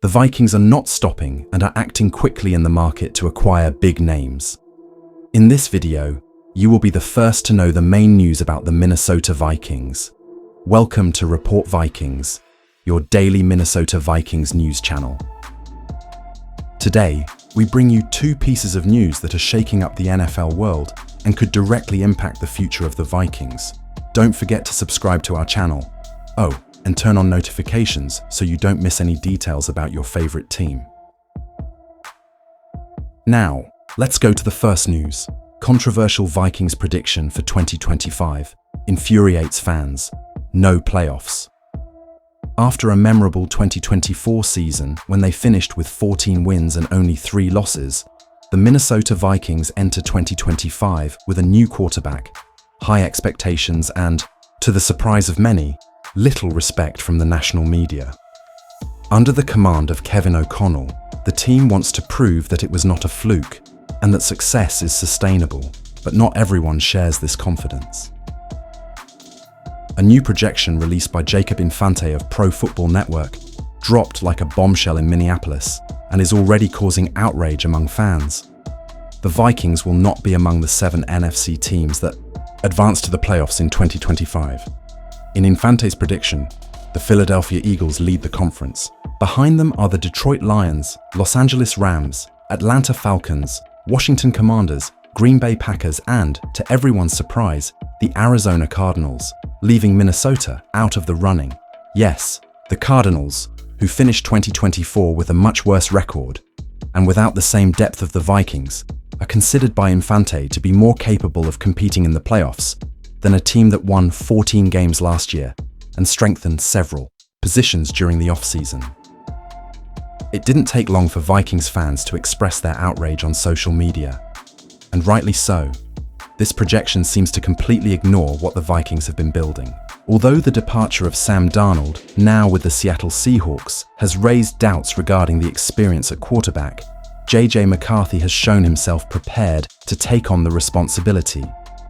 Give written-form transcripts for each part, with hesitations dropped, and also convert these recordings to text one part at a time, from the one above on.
The Vikings are not stopping and are acting quickly in the market to acquire big names. In this video, you will be the first to know the main news about the Minnesota Vikings. Welcome to Report Vikings, your daily Minnesota Vikings news channel. Today, we bring you two pieces of news that are shaking up the NFL world and could directly impact the future of the Vikings. Don't forget to subscribe to our channel. Oh, and turn on notifications so you don't miss any details about your favorite team. Now, let's go to the first news. Controversial Vikings prediction for 2025 infuriates fans. No playoffs. After a memorable 2024 season when they finished with 14 wins and only 3 losses, the Minnesota Vikings enter 2025 with a new quarterback, high expectations and, to the surprise of many, little respect from the national media. Under the command of Kevin O'Connell, the team wants to prove that it was not a fluke and that success is sustainable, but not everyone shares this confidence. A new projection released by Jacob Infante of Pro Football Network dropped like a bombshell in Minneapolis and is already causing outrage among fans. The Vikings will not be among the 7 NFC teams that advance to the playoffs in 2025. In Infante's prediction, the Philadelphia Eagles lead the conference. Behind them are the Detroit Lions, Los Angeles Rams, Atlanta Falcons, Washington Commanders, Green Bay Packers, and, to everyone's surprise, the Arizona Cardinals, leaving Minnesota out of the running. Yes, the Cardinals, who finished 2024 with a much worse record, and without the same depth of the Vikings, are considered by Infante to be more capable of competing in the playoffs than a team that won 14 games last year and strengthened several positions during the offseason. It didn't take long for Vikings fans to express their outrage on social media, and rightly so. This projection seems to completely ignore what the Vikings have been building. Although the departure of Sam Darnold, now with the Seattle Seahawks, has raised doubts regarding the experience at quarterback, J.J. McCarthy has shown himself prepared to take on the responsibility.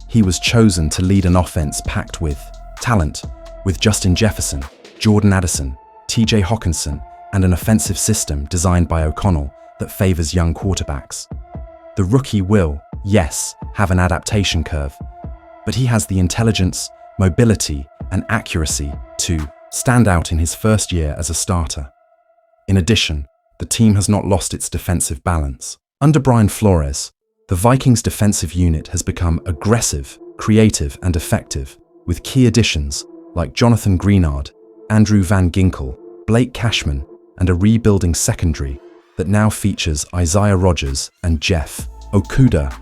He was chosen to lead an offense packed with talent, with Justin Jefferson, Jordan Addison, T.J. Hockenson, and an offensive system designed by O'Connell that favors young quarterbacks. The rookie will, yes, have an adaptation curve, but he has the intelligence, mobility, and accuracy to stand out in his first year as a starter. In addition, the team has not lost its defensive balance. Under Brian Flores, the Vikings' defensive unit has become aggressive, creative, and effective, with key additions like Jonathan Greenard, Andrew Van Ginkel, Blake Cashman, and a rebuilding secondary that now features Isaiah Rodgers and Jeff Okudah,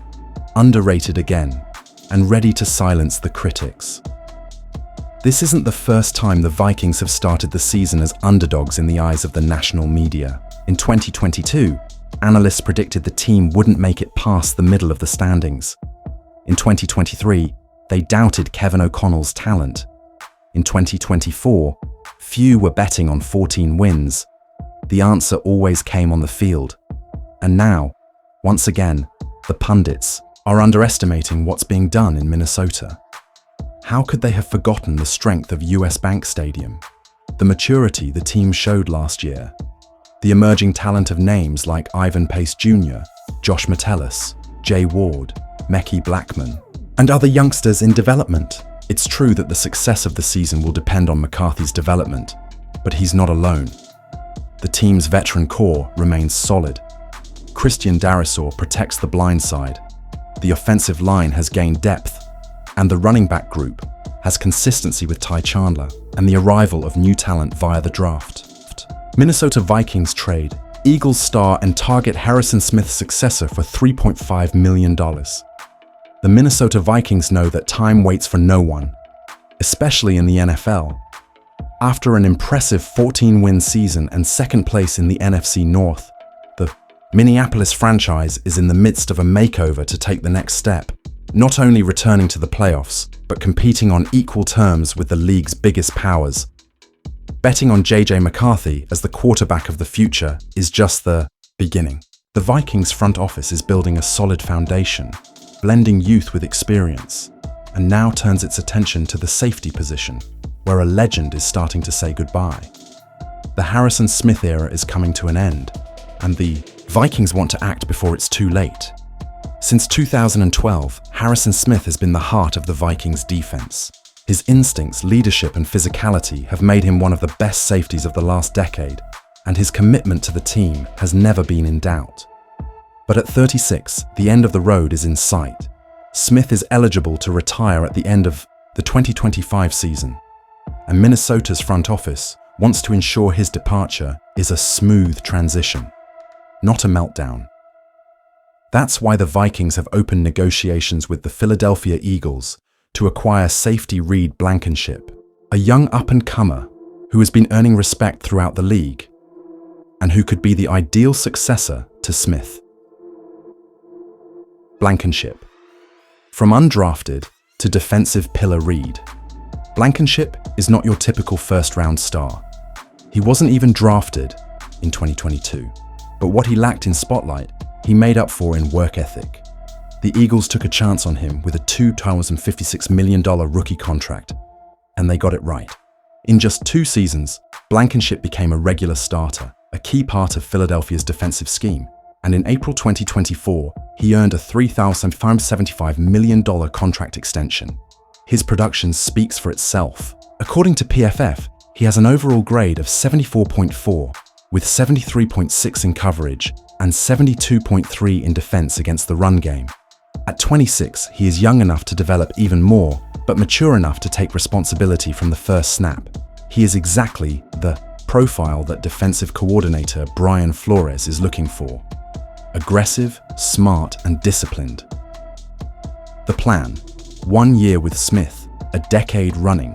underrated again, and ready to silence the critics. This isn't the first time the Vikings have started the season as underdogs in the eyes of the national media. In 2022, analysts predicted the team wouldn't make it past the middle of the standings. In 2023, they doubted Kevin O'Connell's talent. In 2024, few were betting on 14 wins. The answer always came on the field. And now, once again, the pundits are underestimating what's being done in Minnesota. How could they have forgotten the strength of US Bank Stadium, the maturity the team showed last year, the emerging talent of names like Ivan Pace Jr., Josh Metellus, Jay Ward, Mekhi Blackman, and other youngsters in development? It's true that the success of the season will depend on McCarthy's development, but he's not alone. The team's veteran core remains solid. Christian Darrisaw protects the blind side. The offensive line has gained depth, and the running back group has consistency with Ty Chandler and the arrival of new talent via the draft. Minnesota Vikings trade Eagles star and target Harrison Smith's successor for $3.5 million. The Minnesota Vikings know that time waits for no one, especially in the NFL. After an impressive 14-win season and second place in the NFC North, the Minneapolis franchise is in the midst of a makeover to take the next step, not only returning to the playoffs, but competing on equal terms with the league's biggest powers. Betting on J.J. McCarthy as the quarterback of the future is just the beginning. The Vikings front office is building a solid foundation, blending youth with experience, and now turns its attention to the safety position, where a legend is starting to say goodbye. the Harrison Smith era is coming to an end, and the Vikings want to act before it's too late. Since 2012, Harrison Smith has been the heart of the Vikings' defense. His instincts, leadership, and physicality have made him one of the best safeties of the last decade, and his commitment to the team has never been in doubt. But at 36, the end of the road is in sight. Smith is eligible to retire at the end of the 2025 season, and Minnesota's front office wants to ensure his departure is a smooth transition, not a meltdown. That's why the Vikings have opened negotiations with the Philadelphia Eagles to acquire safety Reed Blankenship, a young up-and-comer who has been earning respect throughout the league and who could be the ideal successor to Smith. Blankenship. From undrafted to defensive pillar Reed, Blankenship is not your typical first-round star. He wasn't even drafted in 2022, but what he lacked in spotlight, he made up for in work ethic. The Eagles took a chance on him with a $256 million rookie contract, and they got it right. In just 2 seasons, Blankenship became a regular starter, a key part of Philadelphia's defensive scheme, and in April 2024, he earned a $3,575 million contract extension. His production speaks for itself. According to PFF, he has an overall grade of 74.4, with 73.6 in coverage and 72.3 in defense against the run game. At 26, he is young enough to develop even more, but mature enough to take responsibility from the first snap. He is exactly the profile that defensive coordinator Brian Flores is looking for. Aggressive, smart, and disciplined. The plan: 1 year with Smith, a decade running.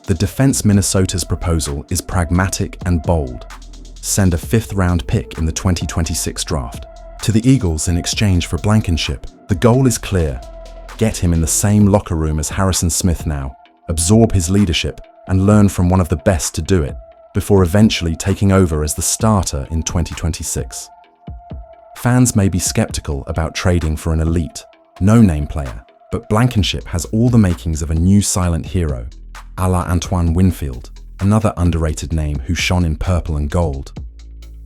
The defense Minnesota's proposal is pragmatic and bold. Send a 5th-round pick in the 2026 draft to the Eagles in exchange for Blankenship. The goal is clear: get him in the same locker room as Harrison Smith now, absorb his leadership, and learn from one of the best to do it, before eventually taking over as the starter in 2026. Fans may be skeptical about trading for an elite, no-name player, but Blankenship has all the makings of a new silent hero, a la Antoine Winfield, another underrated name who shone in purple and gold.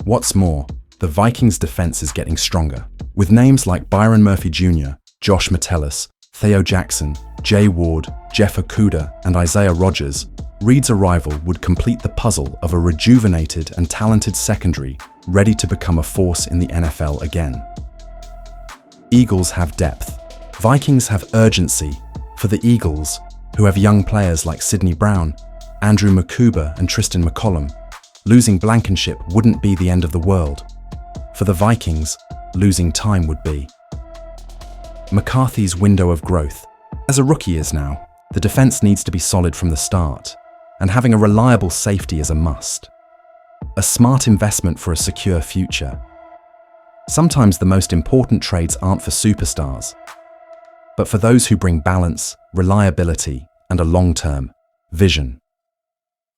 What's more, the Vikings' defense is getting stronger, with names like Byron Murphy Jr., Josh Metellus, Theo Jackson, Jay Ward, Jeff Okudah, and Isaiah Rodgers. Reed's arrival would complete the puzzle of a rejuvenated and talented secondary ready to become a force in the NFL again. Eagles have depth. Vikings have urgency. For the Eagles, who have young players like Sidney Brown, Andrew Makuba, and Tristan McCollum, losing Blankenship wouldn't be the end of the world. For the Vikings, losing time would be. McCarthy's window of growth. As a rookie is now, the defense needs to be solid from the start, and having a reliable safety is a must. A smart investment for a secure future. Sometimes the most important trades aren't for superstars, but for those who bring balance, reliability, and a long-term vision.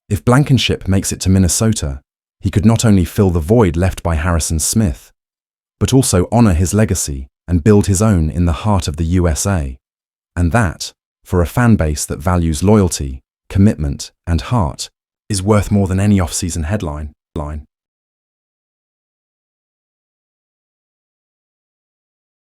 If Blankenship makes it to Minnesota, he could not only fill the void left by Harrison Smith, but also honor his legacy and build his own in the heart of the USA. And that, for a fan base that values loyalty, commitment, and heart, is worth more than any off-season headline.